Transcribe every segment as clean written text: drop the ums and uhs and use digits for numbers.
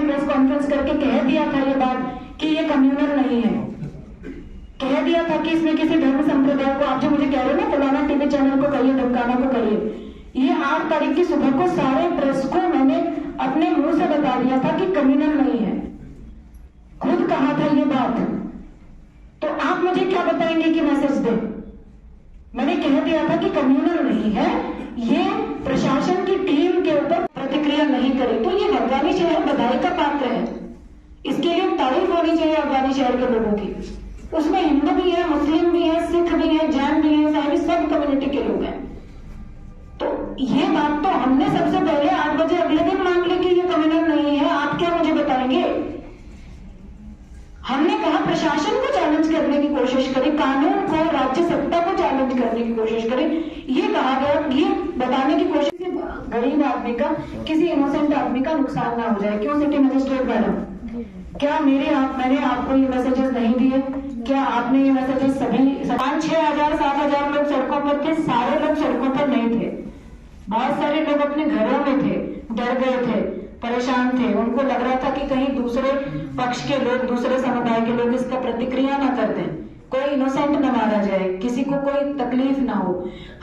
Press conference करके कह दिया था ये बात कि ये कम्युनल नहीं है, कह दिया था कि इसमें किसी धर्म संप्रदाय को, आप जो मुझे कह रहे हो ना फलाना टीवी चैनल को कहिए, ढमकाना को कहिए, ये 8 तारीख की सुबह को सारे प्रेस को मैंने अपने मुंह से बता दिया था कि कम्युनल नहीं है, खुद कहा था ये बात। तो आप मुझे क्या बताएंगे कि मैसेज दे? मैंने कह दिया था कि कम्युनल नहीं है, ये प्रशासन की टीम के ऊपर प्रतिक्रिया नहीं करी। तो ये अफगानी शहर बधाई का पात्र है, इसके लिए तारीफ होनी चाहिए अफगानी शहर के लोगों की। उसमें हिंदू भी है, मुस्लिम भी है, सिख भी है, जैन भी है, सारी सब कम्युनिटी के लोग हैं। तो ये बात तो हमने सबसे पहले 8 बजे अगले दिन मान ली कि ये कम्युनल नहीं है। आप क्या मुझे बताएंगे? हमने कहा प्रशासन को चैलेंज करने की कोशिश करी, कानून को, राज्य सत्ता को चैलेंज करने की कोशिश करी। ये कहा गया, ये बताने की कोशिश की गरीब आदमी का, किसी इनोसेंट आदमी का नुकसान ना हो जाए। क्यों सिटी मजिस्ट्रेट मैडम, क्या मैंने आपको ये मैसेजेस नहीं दिए? क्या आपने ये मैसेजेस सभी 5-6 हजार 7 हजार लोग सड़कों पर थे? सारे लोग सड़कों पर नहीं थे, बहुत सारे लोग अपने घरों में थे, डर गए थे, परेशान थे। उनको लग रहा था कि कहीं दूसरे पक्ष के लोग, दूसरे समुदाय के लोग इसका प्रतिक्रिया ना कर दें, कोई इनोसेंट न मारा जाए, किसी को कोई तकलीफ ना हो।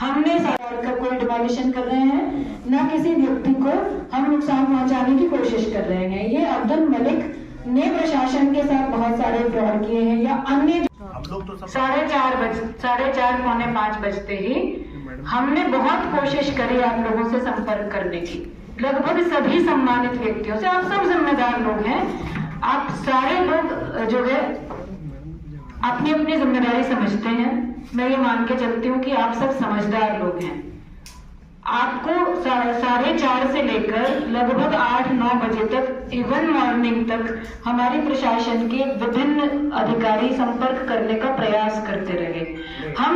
हमने सरकार का कोई डिमोलिशन कर रहे हैं, ना किसी व्यक्ति को हम नुकसान पहुंचाने की कोशिश कर रहे हैं। ये अब्दुल मलिक ने प्रशासन के साथ बहुत सारे फ्रॉड किए हैं, या अन्य 4:30 पौने 5 बजते ही हमने बहुत कोशिश करी आप लोगों से संपर्क करने की, लगभग सभी सम्मानित व्यक्तियों से। आप सब जिम्मेदार लोग हैं, आप सारे लोग जो है अपनी अपनी जिम्मेदारी समझते हैं। मैं ये मान के चलती हूँ कि आप सब समझदार लोग हैं। आपको 4:30 से लेकर लगभग 8-9 बजे तक, इवन मॉर्निंग तक, हमारी प्रशासन के विभिन्न अधिकारी संपर्क करने का प्रयास करते रहे। अब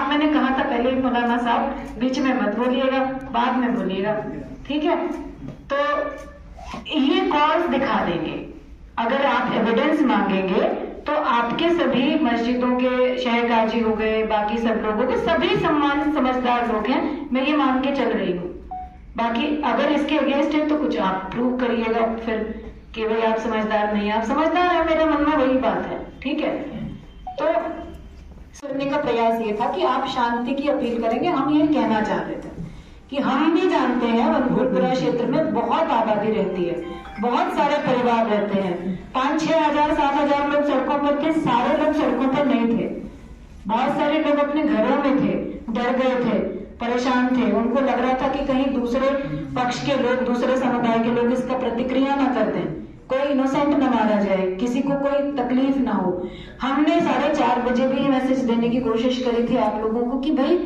मैंने कहा था पहले ही, मौलाना साहब बीच में मत बोलिएगा, बाद में बोलिएगा, ठीक है? तो ये कॉल्स दिखा देंगे, अगर आप एविडेंस मांगेंगे तो आपके सभी मस्जिदों के शहर काजी हो गए, बाकी सब लोगों के, सभी सम्मानित समझदार लोग हैं, मैं ये मान के चल रही हूँ। बाकी अगर इसके अगेंस्ट है तो कुछ आप प्रूव करिएगा फिर कि भाई आप समझदार नहीं, आप समझदार है, मेरे मन में वही बात है, ठीक है? तो करने का प्रयास ये था कि आप शांति की अपील करेंगे। हम ये कहना चाह रहे थे कि हम भी जानते हैं वनभूलपुरा क्षेत्र में बहुत आबादी रहती है, बहुत सारे परिवार रहते हैं, 5-6 हजार 7 हजार लोग सड़कों पर थे, सारे लोग सड़कों पर नहीं थे, बहुत सारे लोग अपने घरों में थे, डर गए थे, परेशान थे। उनको लग रहा था कि कहीं दूसरे पक्ष के लोग, दूसरे समुदाय के लोग इसका प्रतिक्रिया ना कर दें, कोई इनोसेंट न मारा जाए, किसी को कोई तकलीफ ना हो। हमने 4:30 बजे भी मैसेज देने की कोशिश करी थी आप लोगों को कि भाई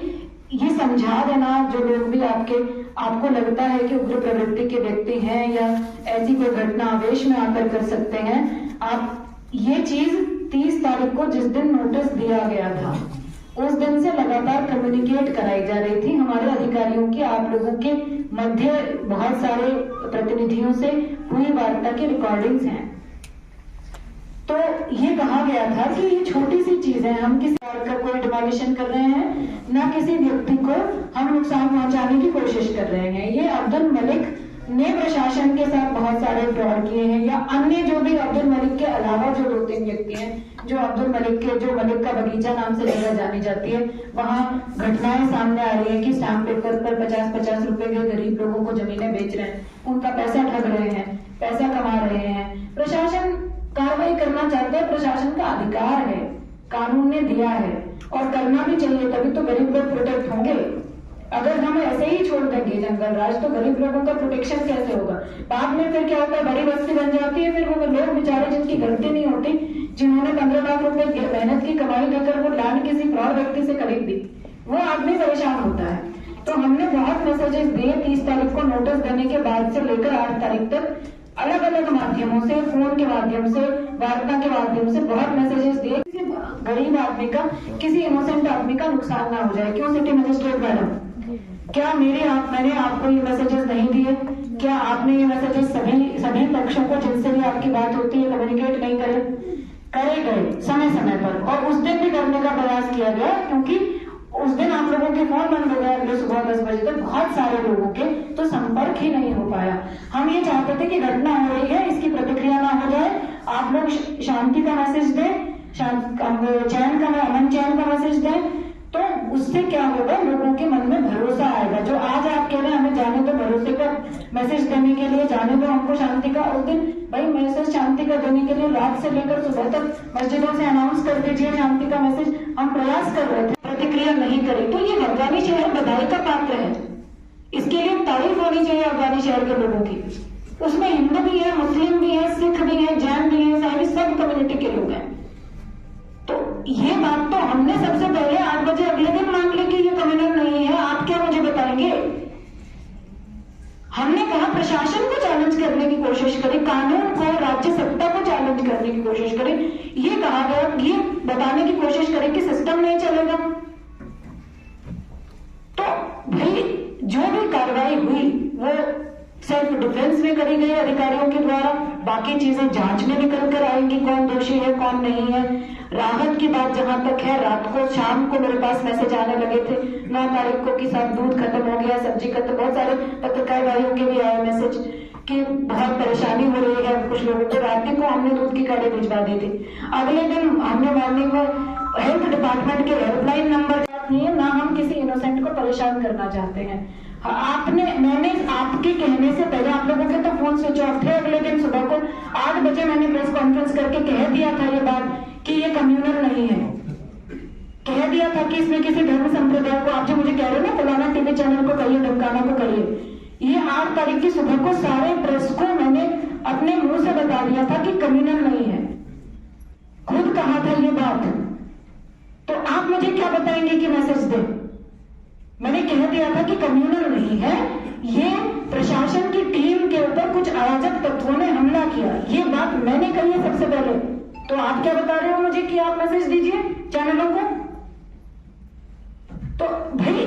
ये समझा देना, जो लोग भी आपको लगता है कि उग्र प्रवृत्ति के व्यक्ति हैं या ऐसी कोई घटना आवेश में आकर कर सकते हैं, आप ये चीज 30 तारीख को जिस दिन नोटिस दिया गया था उस दिन से लगातार कम्युनिकेट कराई जा रही थी हमारे अधिकारियों की, आप लोगों के मध्य बहुत सारे प्रतिनिधियों से हुई वार्ता की रिकॉर्डिंग्स हैं। तो ये कहा गया था कि ये छोटी सी चीज है, हम किसी और का कोई डिमोलिशन कर रहे हैं, ना किसी व्यक्ति को हम नुकसान पहुंचाने की कोशिश कर रहे हैं। ये अब्दुल मलिक ने प्रशासन के साथ बहुत सारे फ्रॉड किए हैं, या अन्य जो भी अब्दुल मलिक के अलावा जो 2-3 व्यक्ति हैं, जो अब्दुल मलिक के, जो मलिक का बगीचा नाम से जगह जानी जाती है, वहां घटनाएं सामने आ रही है कि स्टाम्प पेपर पर 50-50 रुपए के गरीब लोगों को जमीनें बेच रहे हैं, उनका पैसा ठग रहे हैं, पैसा कमा रहे हैं। प्रशासन कार्रवाई करना चाहता है, प्रशासन का अधिकार है, कानून ने दिया है और करना भी चाहिए, तभी तो गरीब लोग प्रोटेक्ट होंगे। अगर हम ऐसे ही छोड़ देंगे जंगल राज तो गरीब लोगों का प्रोटेक्शन कैसे होगा? बाद में फिर क्या होता है, बड़ी बस्ती बन जाती है, फिर वो लोग बेचारे जिनकी गलती नहीं होती, जिन्होंने 15 लाख रुपए मेहनत की कमाई देकर वो लैंड किसी फ्रॉड व्यक्ति से खरीद दी, वो आदमी परेशान होता है। तो हमने बहुत मैसेजेस दिए 30 तारीख को नोटिस देने के बाद से लेकर 8 तारीख तक, अलग अलग माध्यमों से, फोन के माध्यम से, वार्ता के माध्यम से बहुत मैसेजेस दिए, गरीब आदमी का, किसी इनोसेंट आदमी का नुकसान ना हो जाए। क्यों सिटी मजिस्ट्रेट मैडम, क्या मैंने आपको ये मैसेजेस नहीं दिए? क्या आपने ये मैसेजेस सभी पक्षों को जिनसे भी आपकी बात होती है कम्युनिकेट नहीं करे गए समय समय पर? और उस दिन भी करने का प्रयास किया गया, क्योंकि उस दिन आप लोगों के फोन बंद हो गए अगले सुबह 10 बजे तक, बहुत सारे लोगों के, तो संपर्क ही नहीं हो पाया। हम ये चाहते थे कि घटना हो रही है, आप लोग शांति का मैसेज दें, चैन का, अमन चैन का मैसेज दें, तो उससे क्या होगा, लोगों के मन में भरोसा आएगा। जो आज आप कह रहे हैं हमें जाने दो भरोसे का मैसेज देने के लिए, जाने दो हमको शांति का, उस दिन भाई मैसेज शांति का देने के लिए रात से लेकर सुबह तक मस्जिदों से अनाउंस कर दीजिए शांति का मैसेज। हम प्रयास कर रहे थे, प्रतिक्रिया नहीं करी, तो ये अफगानी शहर बधाई का पात्र है। इसके लिए तारीफ होनी चाहिए अफगानी शहर के लोगों की। उसमें हिंदू भी है, मुस्लिम भी है, सिख भी है, जैन भी है, ईसाई, सब कम्युनिटी के लोग हैं। तो ये बात तो हमने सबसे पहले 8 बजे अगले दिन मान ली कि ये कम्युनल नहीं है। आप क्या मुझे बताएंगे? हमने कहा प्रशासन को चैलेंज करने की कोशिश करी, कानून को, राज्य सत्ता को चैलेंज करने की कोशिश करी। ये कहा गया, ये बताने की कोशिश करी कि सिस्टम नहीं चलेगा। तो भाई जो भी कार्रवाई हुई वो सेल्फ डिफेंस में करी गई अधिकारियों के द्वारा। बाकी चीजें जांच में निकल कर आएंगी, कौन दोषी है कौन नहीं है। राहत की बात जहां तक है, रात को शाम को मेरे पास मैसेज आने लगे थे 9 तारीख को कि साहब दूध खत्म हो गया, सब्जी खत्म। बहुत सारे पत्रकार भाइयों के भी आए मैसेज कि बहुत परेशानी हो रही है कुछ लोगों को। रात को हमने दूध की गाड़ी भिजवा दी थी। अगले दिन हमने मॉर्निंग में हेल्थ डिपार्टमेंट के हेल्पलाइन नंबर नहीं है, ना हम किसी इनोसेंट को परेशान करना चाहते हैं। मैंने आपके कहने से पहले, आप लोगों के तो फोन स्विच ऑफ थे, अगले दिन सुबह को 8 बजे मैंने प्रेस कॉन्फ्रेंस करके कह दिया था ये बात कि ये कम्युनल नहीं है। कह दिया था कि इसमें किसी धर्म संप्रदाय को, आप जो मुझे कह रहे हो ना फलाना टीवी चैनल को कहिए, ढमकाना को कहिए, ये 8 तारीख की सुबह को सारे प्रेस को मैंने अपने मुंह से बता दिया था कि कम्युनल नहीं है। खुद कहा था ये बात। तो आप मुझे क्या बताएंगे कि मैसेज दे? मैंने कह दिया था कि कम्युनल नहीं है, ये प्रशासन की टीम के ऊपर कुछ अराजक तत्वों ने हमला किया। ये बात मैंने कही है सबसे पहले। तो आप क्या बता रहे हो मुझे कि आप मैसेज दीजिए चैनलों को? तो भाई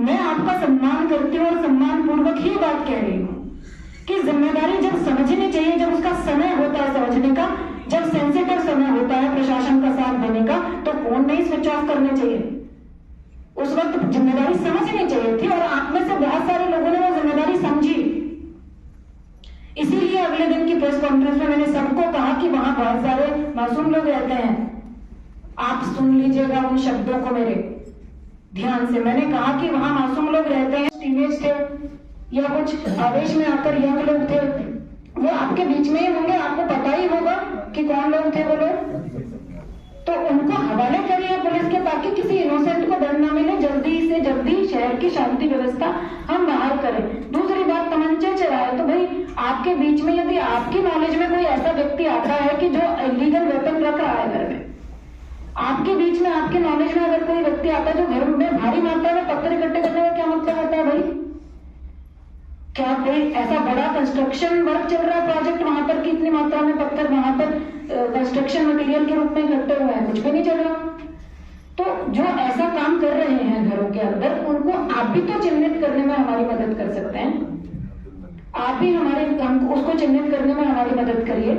मैं आपका सम्मान करती हूँ और सम्मान पूर्वक ही बात कह रही हूँ कि जिम्मेदारी जब समझनी चाहिए, जब उसका समय होता है समझने का, जब सेंसिटिव समय होता है प्रशासन का साथ देने का, तो फोन नहीं स्विच ऑफ करने चाहिए। उस वक्त जिम्मेदारी समझनी चाहिए थी और आप में से बहुत सारे लोगों ने वो जिम्मेदारी समझी। इसीलिए अगले दिन की प्रेस कॉन्फ्रेंस में मैंने सबको कहा कि वहां बहुत सारे मासूम लोग रहते हैं, आप सुन लीजिएगा उन शब्दों को मेरे ध्यान से। मैंने कहा कि वहां मासूम लोग रहते हैं, टीनेज थे या कुछ आवेश में आकर यंग लोग थे, वो आपके बीच में ही होंगे, आपको पता ही होगा कि कौन लोग थे वो लोग। तो उनको हवाले करिए पुलिस के, ताकि किसी इनोसेंट को दंड न मिले। जल्दी से जल्दी शहर की शांति व्यवस्था हम बहाल करें। दूसरी बात, तमंचे चलाए तो भाई आपके बीच में यदि आपकी नॉलेज में कोई ऐसा व्यक्ति आता है कि जो इलीगल वेपन रख रहा है घर में, आपके बीच में, आपके नॉलेज में अगर कोई व्यक्ति आता है जो घर में भारी मात्रा में पत्थर इकट्ठे करने का क्या मतलब होता है भाई? क्या कोई ऐसा बड़ा कंस्ट्रक्शन वर्क चल रहा है प्रोजेक्ट वहां पर कि इतनी मात्रा में पत्थर वहां पर कंस्ट्रक्शन मटेरियल के रूप में इकट्ठे हुए हैं? कुछ भी नहीं चल रहा। तो जो ऐसा काम कर रहे हैं घरों के अंदर, उनको आप भी तो चिन्हित करने में हमारी मदद कर सकते हैं। आप भी हमको उसको चिन्हित करने में हमारी मदद करिए।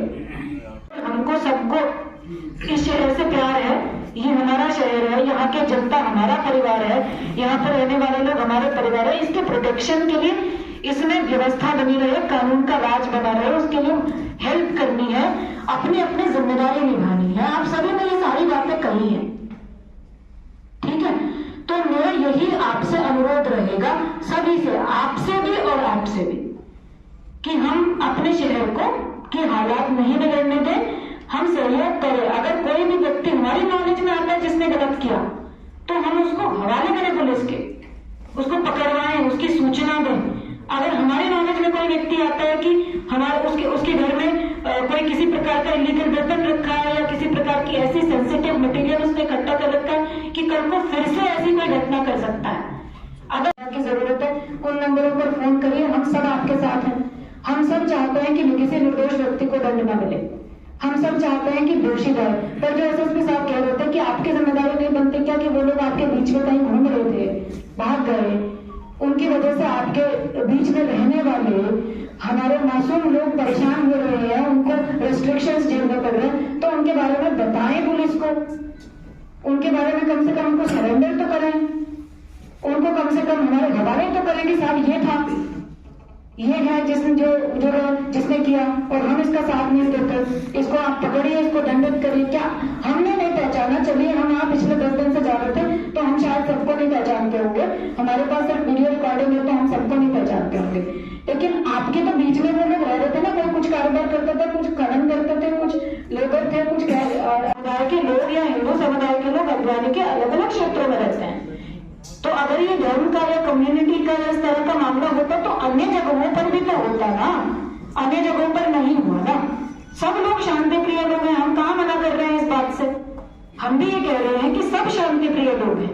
हमको सबको इस शहर से प्यार है, ये हमारा शहर है, यहाँ के जनता हमारा परिवार है, यहाँ पर रहने वाले लोग हमारे परिवार है। इसके प्रोटेक्शन के लिए इसमें व्यवस्था बनी रहे, कानून का राज बना रहे, उसके लिए हेल्प करनी है, अपनी अपनी जिम्मेदारी निभानी है। आप सभी ने ये सारी बातें कही हैं, ठीक है? तो मेरा यही आपसे अनुरोध रहेगा, सभी से, आपसे भी और आपसे भी, कि हम अपने शहर को के हालात नहीं बिगड़ने दें, हम सहयोग करें। अगर कोई भी व्यक्ति हमारी नॉलेज में आता है जिसने गलत किया, तो हम उसको हवाले करें पुलिस के, उसको पकड़वाएं, उसकी सूचना दें। अगर हमारी नॉलेज में कोई व्यक्ति आता है कि हमारे उसके घर में कोई किसी प्रकार का इलीगल वेपन रखा है या किसी प्रकार की ऐसी सेंसिटिव मटेरियल उसने इकट्ठा कर रखा है कि कल को फिर से ऐसी कोई घटना कर सकता है, अगर की जरूरत है उन नंबरों पर फोन करिए। हम सब आपके साथ हैं। हम सब चाहते हैं कि किसी निर्दोष व्यक्ति को दंड न मिले। हम सब चाहते हैं कि दोषी जाए। पर जो एसएसपी साहब कह रहे थे कि आपकी जिम्मेदारी नहीं बनती क्या कि वो लोग आपके बीच में कहीं घूम रहे थे, भाग गए, उनकी वजह से आपके बीच में रहने वाले हमारे मासूम लोग परेशान हो रहे हैं, उनको रेस्ट्रिक्शंस झेलने पड़ रहे हैं, तो उनके बारे में बताएं पुलिस को, उनके बारे में कम से कम उनको सरेंडर तो करें, उनको कम से कम हमारे हवाले तो करें कि साहब ये था, ये है जिसने किया और हम इसका साथ नहीं देते, इसको आप आपके तो बीच में वो लोग रह रहे थे ना, कोई कुछ कारोबार करता था, कुछ खनन करते थे, कुछ लेबर थे, कुछ समुदाय के लोग या हिंदू समुदाय के लोग हल्द्वानी के अलग अलग क्षेत्रों में रहते हैं। तो अगर ये धर्म का या कम्युनिटी का या इस तरह का मामला होता तो अन्य जगहों पर भी तो होता ना, अन्य जगहों पर नहीं हुआ ना। सब लोग शांति प्रिय लोग हैं, हम कहाँ मना कर रहे हैं इस बात से। हम भी ये कह रहे हैं कि सब शांति प्रिय लोग हैं।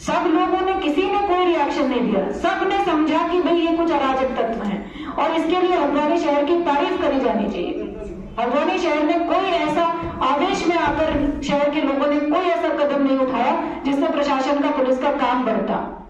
सब लोगों ने, किसी ने कोई रिएक्शन नहीं दिया, सब ने समझा कि भाई ये कुछ अराजक तत्व है और इसके लिए हल्द्वानी शहर की तारीफ करी जानी चाहिए। हल्द्वानी शहर ने कोई ऐसा आवेश में आकर, शहर के लोगों ने कोई ऐसा कदम नहीं उठाया जिससे प्रशासन का, पुलिस का काम बढ़ता।